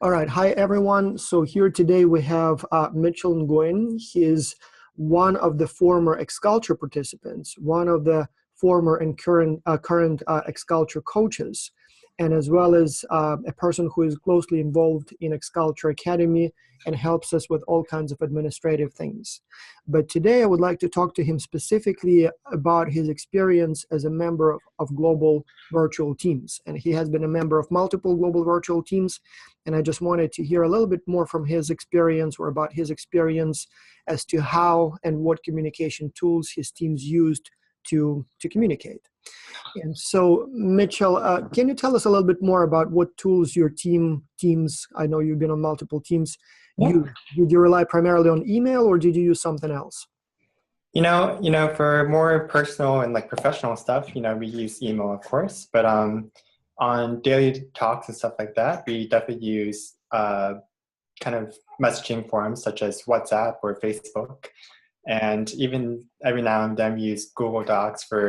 All right. Hi, everyone. So here today we have Mitchell Nguyen. He is one of the former X-Culture participants, one of the former and current X-Culture coaches, and as well as a person who is closely involved in X-Culture Academy and helps us with all kinds of administrative things. But today I would like to talk to him specifically about his experience as a member of global virtual teams. And he has been a member of multiple global virtual teams. And I just wanted to hear a little bit more from his experience or about his experience as to how and what communication tools his teams used to communicate. And so, Mitchell, can you tell us a little bit more about what tools your teams, I know you've been on multiple teams, Yeah. did you rely primarily on email or did you use something else? For more personal and like professional stuff, we use email, of course, but on daily talks and stuff like that, we definitely use kind of messaging forums such as WhatsApp or Facebook, and even every now and then we use Google Docs for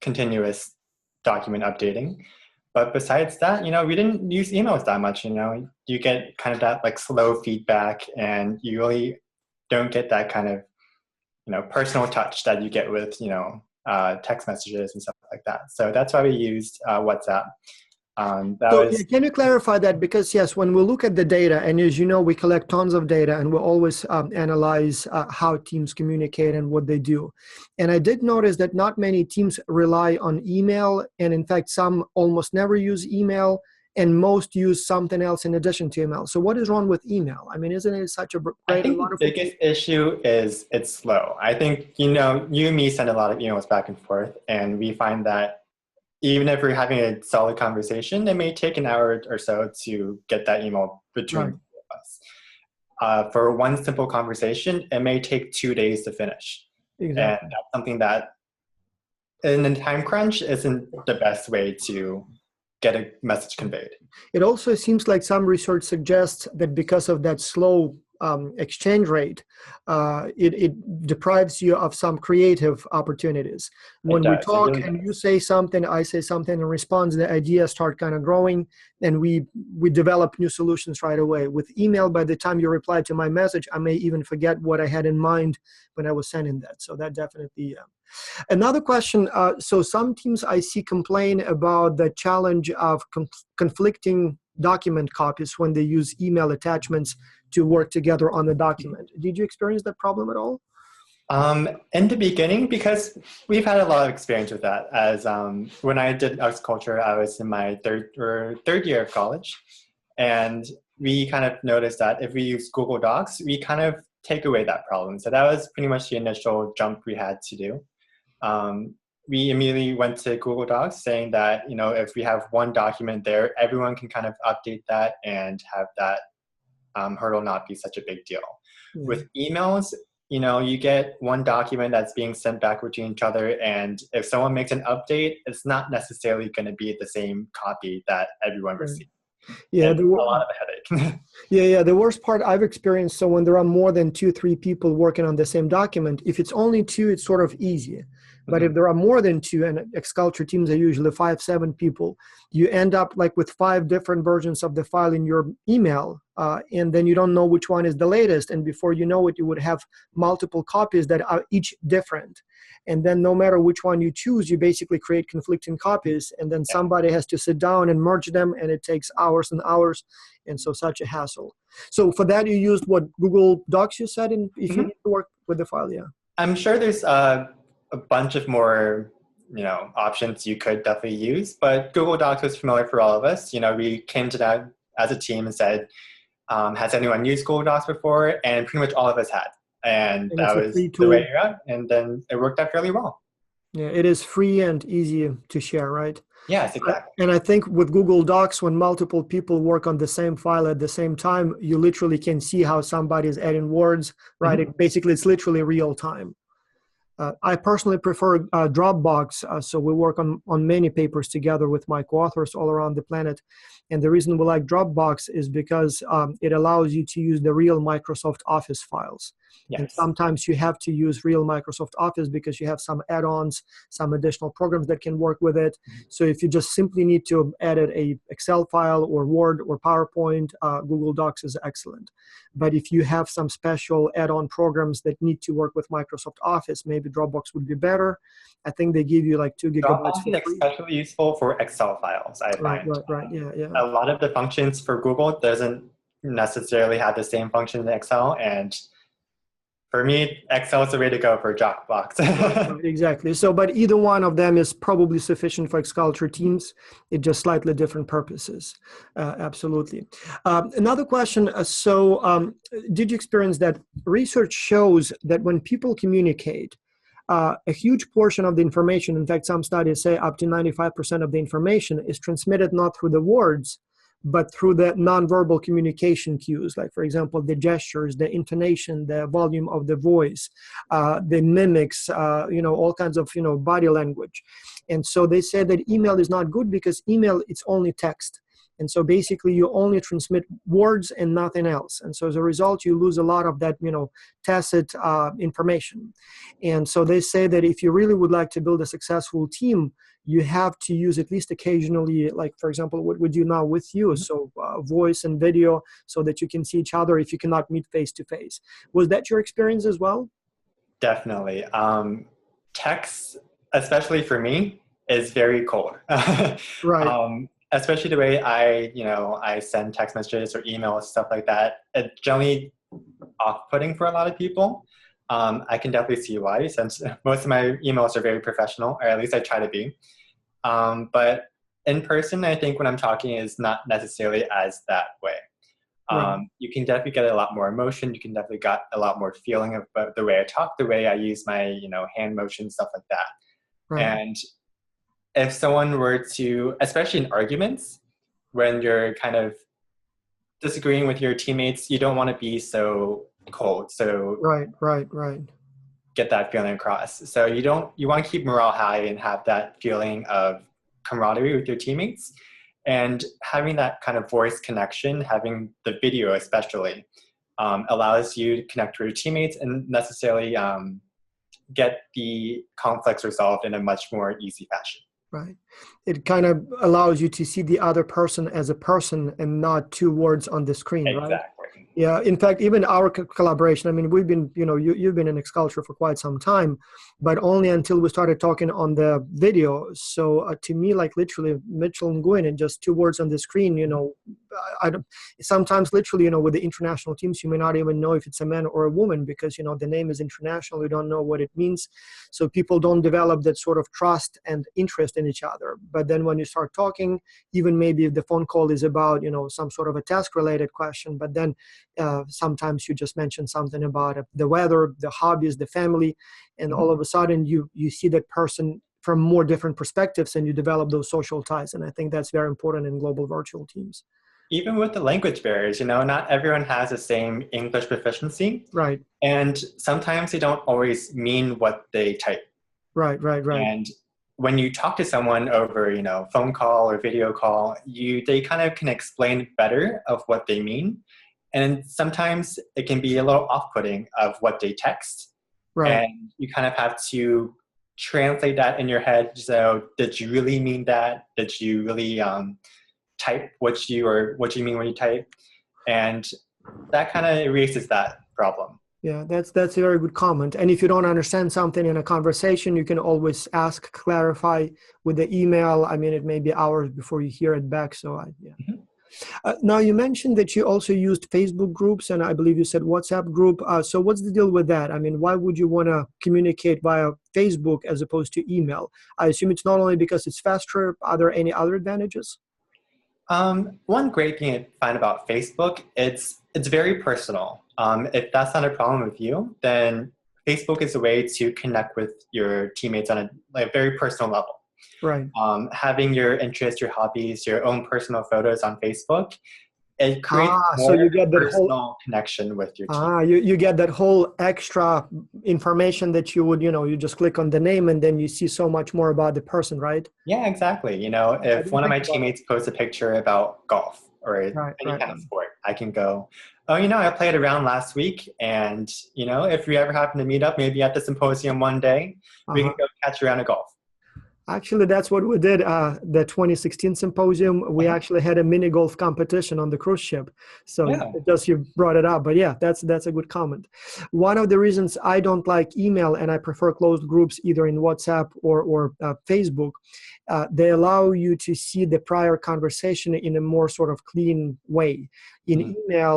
continuous document updating. But besides that, we didn't use emails that much. You get kind of that like slow feedback, and you really don't get that kind of personal touch that you get with text messages and stuff like that. So that's why we used WhatsApp. Can you clarify that? Because yes, when we look at the data, and as you know, we collect tons of data and we always analyze how teams communicate and what they do. And I did notice that not many teams rely on email, and in fact, some almost never use email, and most use something else in addition to email. So what is wrong with email? I mean, isn't it such a great I think the biggest issue is it's slow. I think, you and me send a lot of emails back and forth, and we find that even if we're having a solid conversation, it may take an hour or so to get that email between Right. us. For one simple conversation, it may take 2 days to finish. Exactly. And that's something that in a time crunch isn't the best way to get a message conveyed. It also seems like some research suggests that because of that slow exchange rate, it deprives you of some creative opportunities. When we talk really and you say something, I say something in response, the ideas start kind of growing, and we develop new solutions right away. With email, by the time you reply to my message, I may even forget what I had in mind when I was sending that. So that definitely. Another question, so some teams I see complain about the challenge of conflicting document copies when they use email attachments to work together on the document. Did you experience that problem at all? In the beginning, because we've had a lot of experience with that. As when I did X-Culture, I was in my third year of college, and we kind of noticed that if we use Google Docs, we kind of take away that problem. So that was pretty much the initial jump we had to do. We immediately went to Google Docs saying that, if we have one document there, everyone can kind of update that and have that hurdle not be such a big deal. Yeah. With emails, you get one document that's being sent back between each other, and if someone makes an update, it's not necessarily going to be the same copy that everyone receives. Yeah, it's a lot of a headache. Yeah. The worst part I've experienced, so when there are more than 2-3 people working on the same document, if it's only 2, it's sort of easy. But if there are more than 2, and X-Culture teams are usually 5-7 people, you end up like with 5 different versions of the file in your email, and then you don't know which one is the latest. And before you know it, you would have multiple copies that are each different. And then no matter which one you choose, you basically create conflicting copies, and then somebody has to sit down and merge them, and it takes hours and hours, and so such a hassle. So for that, you used what, Google Docs, you said, and if you need to work with the file, yeah. I'm sure there's a bunch of more options you could definitely use, but Google Docs was familiar for all of us. We came to that as a team and said, has anyone used Google Docs before? And pretty much all of us had. And that was the way you're at. And then it worked out fairly well. Yeah, it is free and easy to share, right? Yes, exactly. And I think with Google Docs, when multiple people work on the same file at the same time, you literally can see how somebody is adding words, right? Basically, it's literally real time. I personally prefer Dropbox. So we work on many papers together with my co-authors all around the planet. And the reason we like Dropbox is because it allows you to use the real Microsoft Office files. And Yes. sometimes you have to use real Microsoft Office because you have some add-ons, some additional programs that can work with it. So if you just simply need to edit a Excel file or Word or PowerPoint, Google Docs is excellent. But if you have some special add-on programs that need to work with Microsoft Office, maybe Dropbox would be better. I think they give you like 2 gigabytes Dropbox for is free. especially useful for Excel files, I Right, find. right. Yeah, yeah. A lot of the functions for Google doesn't necessarily have the same function in Excel, and for me, Excel is the way to go for Dropbox. Right, exactly. So, but either one of them is probably sufficient for X-Culture teams. It just slightly different purposes. Absolutely. Another question. Did you experience that research shows that when people communicate, a huge portion of the information, in fact, some studies say up to 95% of the information is transmitted not through the words, but through the nonverbal communication cues, like, for example, the gestures, the intonation, the volume of the voice, the mimics, all kinds of, body language. And so they said that email is not good because email, it's only text. And so basically you only transmit words and nothing else. And so as a result, you lose a lot of that, tacit information. And so they say that if you really would like to build a successful team, you have to use at least occasionally, like, for example, what we do now with you. So voice and video so that you can see each other if you cannot meet face to face. Was that your experience as well? Definitely. Text, especially for me, is very cold. Right. Especially the way I send text messages or emails, stuff like that. It's generally off-putting for a lot of people. I can definitely see why, since most of my emails are very professional, or at least I try to be. But in person, I think when I'm talking is not necessarily as that way. Right. You can definitely get a lot more emotion. You can definitely get a lot more feeling about the way I talk, the way I use my, hand motion, stuff like that. Right. And if someone were to, especially in arguments, when you're kind of disagreeing with your teammates, you don't want to be so cold. So Right. get that feeling across. So you want to keep morale high and have that feeling of camaraderie with your teammates. And having that kind of voice connection, having the video especially, allows you to connect with your teammates and necessarily get the conflicts resolved in a much more easy fashion. Right. It kind of allows you to see the other person as a person and not two words on the screen, right? Exactly. Yeah. In fact, even our collaboration, I mean, we've been, you've been in X-Culture for quite some time, but only until we started talking on the video. So to me, like literally Mitchell and Nguyen and just two words on the screen, I don't, sometimes literally, with the international teams, you may not even know if it's a man or a woman because, the name is international. You don't know what it means. So people don't develop that sort of trust and interest in each other. But then when you start talking, even maybe if the phone call is about, some sort of a task related question, but then sometimes you just mention something about the weather, the hobbies, the family, and all of a sudden you see that person from more different perspectives and you develop those social ties. And I think that's very important in global virtual teams. Even with the language barriers, not everyone has the same English proficiency. Right. And sometimes they don't always mean what they type. Right. And when you talk to someone over, phone call or video call, they kind of can explain better of what they mean. And sometimes it can be a little off-putting of what they text. Right. And you kind of have to translate that in your head. So did you really mean that? Did you really type what you mean when you type? And that kind of erases that problem. Yeah, that's a very good comment. And if you don't understand something in a conversation, you can always ask, clarify with the email. I mean, it may be hours before you hear it back. So yeah. Mm-hmm. Now you mentioned that you also used Facebook groups, and I believe you said WhatsApp group. So what's the deal with that? I mean, why would you want to communicate via Facebook as opposed to email? I assume it's not only because it's faster. Are there any other advantages? One great thing I find about Facebook, it's very personal. If that's not a problem with you, then Facebook is a way to connect with your teammates on a very personal level. Right. Having your interests, your hobbies, your own personal photos on Facebook, it creates So more you get that whole personal connection with your team. you get that whole extra information that you would, you just click on the name and then you see so much more about the person, right? Yeah, exactly. I If didn't one of think my about it. teammates posts a picture about golf or Right, any right, kind of sport, I can go, oh, I played around last week. And, if we ever happen to meet up, maybe at the symposium one day, we can uh-huh. go catch a round of golf. Actually, that's what we did. The 2016 symposium, we Uh-huh. actually had a mini golf competition on the cruise ship. So Yeah. just you brought it up, but yeah, that's a good comment. One of the reasons I don't like email and I prefer closed groups either in WhatsApp or Facebook, they allow you to see the prior conversation in a more sort of clean way. In Mhm. email,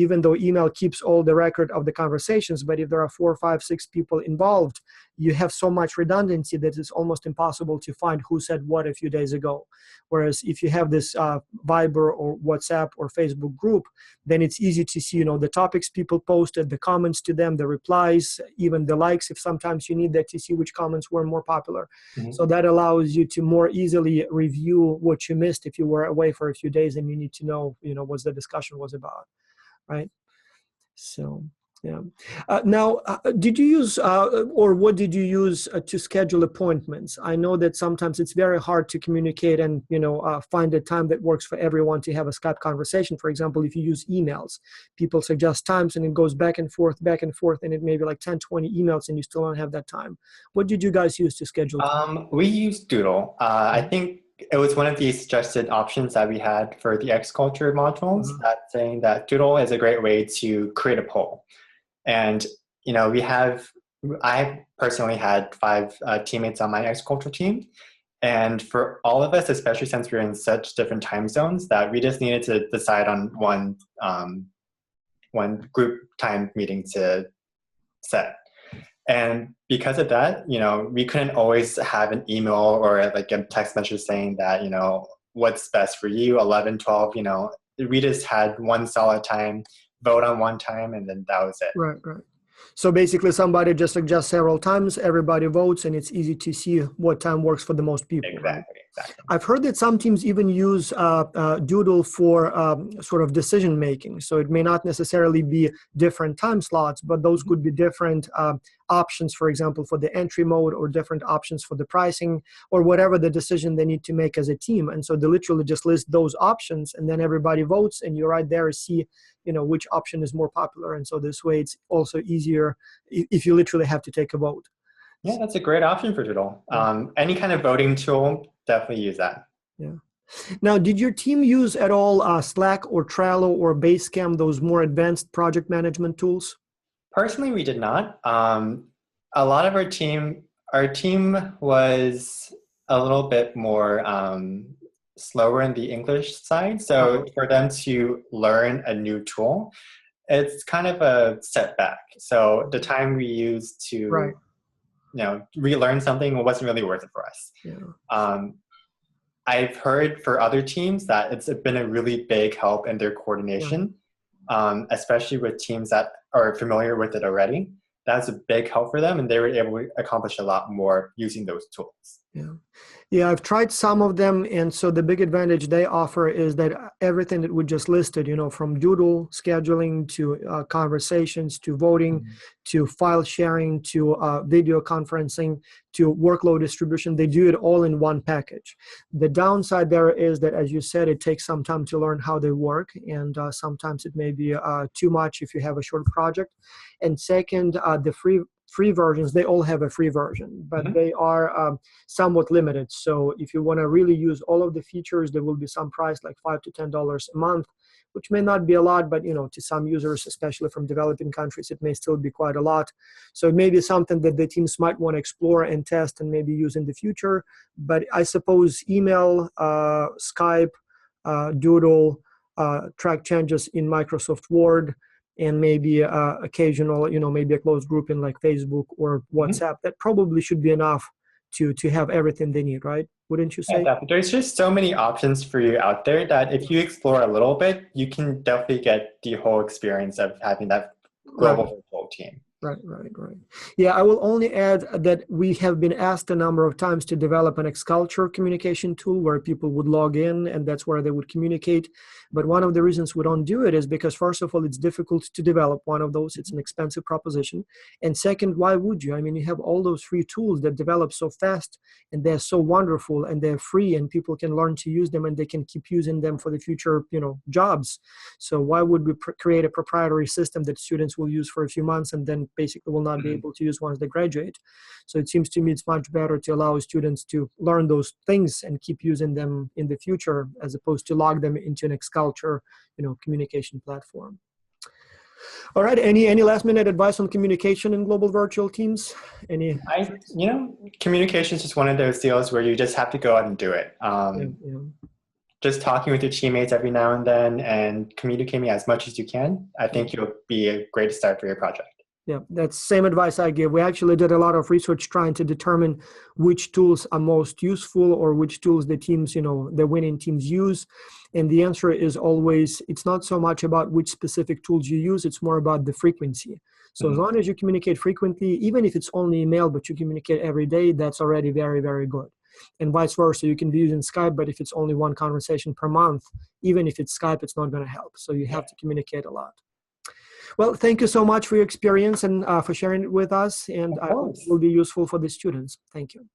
even though email keeps all the record of the conversations, but if there are 4, 5, 6 people involved, you have so much redundancy that it's almost impossible to find who said what a few days ago. Whereas if you have this Viber or WhatsApp or Facebook group, then it's easy to see, the topics people posted, the comments to them, the replies, even the likes, if sometimes you need that to see which comments were more popular. Mhm. So that allows you to more easily review what you missed if you were away for a few days and you need to know, what the discussion was about, right? So, yeah. Now, did you use, or what did you use to schedule appointments? I know that sometimes it's very hard to communicate and, find a time that works for everyone to have a Skype conversation. For example, if you use emails, people suggest times and it goes back and forth, and it may be like 10, 20 emails and you still don't have that time. What did you guys use to schedule time? We used Doodle. I think it was one of the suggested options that we had for the X Culture modules, Mhm. that saying that Doodle is a great way to create a poll. And, I personally had 5 teammates on my X Culture team. And for all of us, especially since we're in such different time zones, that we just needed to decide on one group time meeting to set. And because of that, we couldn't always have an email or like a text message saying that, what's best for you, 11, 12, we just had one solid time, vote on one time, and then that was it. Right, right. So basically, somebody just suggests several times, everybody votes, and it's easy to see what time works for the most people, right? Exactly, exactly. I've heard that some teams even use Doodle for sort of decision making. So it may not necessarily be different time slots, but those could be different options, for example, for the entry mode or different options for the pricing or whatever the decision they need to make as a team. And so they literally just list those options and then everybody votes and you right there see, which option is more popular. And so this way it's also easier if you literally have to take a vote. Yeah, that's a great option for Doodle. Yeah. Any kind of voting tool, definitely use that. Yeah. Now, did your team use at all Slack or Trello or Basecamp, those more advanced project management tools? Personally, we did not. A lot of our team was a little bit more slower in the English side. So for them to learn a new tool, it's kind of a setback. So the time we used Right. to, relearn something wasn't really worth it for us. Yeah. Um, I've heard for other teams that it's been a really big help in their Yeah. coordination, especially with teams that are familiar with it already. That's a big help for them, and they were able to accomplish a lot more using those tools. Yeah. Yeah, I've tried some of them. And so the big advantage they offer is that everything that we just listed, from Doodle scheduling to conversations to voting Mhm. to file sharing to video conferencing to workload distribution, they do it all in one package. The downside there is that, as you said, it takes some time to learn how they work. And sometimes it may be too much if you have a short project. And second, the free versions, they all have a free version, but Mhm. they are somewhat limited. So if you want to really use all of the features, there will be some price like $5 to $10 a month, which may not be a lot, but to some users, especially from developing countries, it may still be quite a lot. So it may be something that the teams might want to explore and test and maybe use in the future. But I suppose email, Skype, Doodle, track changes in Microsoft Word, and maybe occasional, maybe a closed group in like Facebook or Mhm. WhatsApp. That probably should be enough to have everything they need, right? Wouldn't you Yeah, say? definitely. There's just so many options for you out there that if you explore a little bit, you can definitely get the whole experience of having that Right. global virtual team. Right, right, right. Yeah, I will only add that we have been asked a number of times to develop an X-Culture communication tool where people would log in and that's where they would communicate. But one of the reasons we don't do it is because, first of all, it's difficult to develop one of those. It's an expensive proposition. And second, why would you? I mean, you have all those free tools that develop so fast and they're so wonderful and they're free and people can learn to use them and they can keep using them for the future, jobs. So why would we create a proprietary system that students will use for a few months and then basically will not be Mhm. able to use once they graduate? So it seems to me it's much better to allow students to learn those things and keep using them in the future as opposed to log them into an X-Culture, communication platform. All right, any last minute advice on communication in global virtual teams? Any? Communication is just one of those deals where you just have to go out and do it. Yeah, yeah. Just talking with your teammates every now and then and communicating as much as you can, I think you'll be a great start for your project. Yeah, that's same advice I give. We actually did a lot of research trying to determine which tools are most useful or which tools the teams, the winning teams use. And the answer is always, it's not so much about which specific tools you use, it's more about the frequency. So as long as you communicate frequently, even if it's only email, but you communicate every day, that's already very, very good. And vice versa, you can be using Skype, but if it's only one conversation per month, even if it's Skype, it's not going to help. So you have to communicate a lot. Well, thank you so much for your experience and for sharing it with us. And Of I hope it course. will be useful for the students. Thank you.